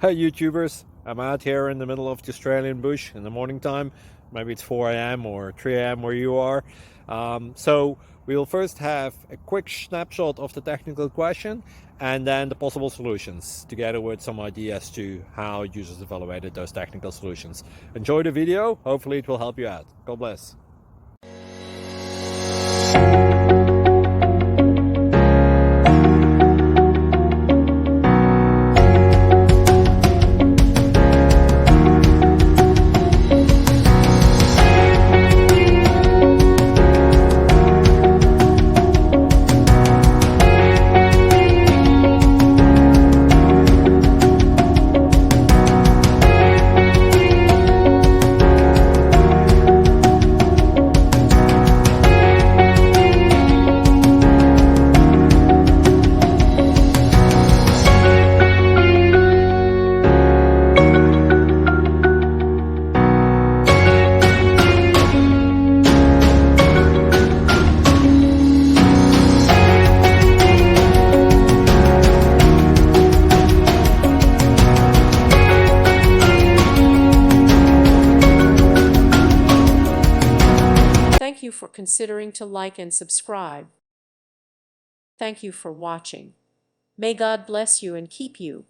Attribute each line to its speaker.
Speaker 1: Hey YouTubers, I'm out here in the middle of the Australian bush in the morning time. Maybe it's 4 a.m. or 3 a.m. where you are. So we will first have a quick snapshot of the technical question and then the possible solutions, together with some ideas to how users evaluated those technical solutions. Enjoy the video, hopefully it will help you out. God bless.
Speaker 2: Thank you for considering to like and subscribe. Thank you for watching. May God bless you and keep you.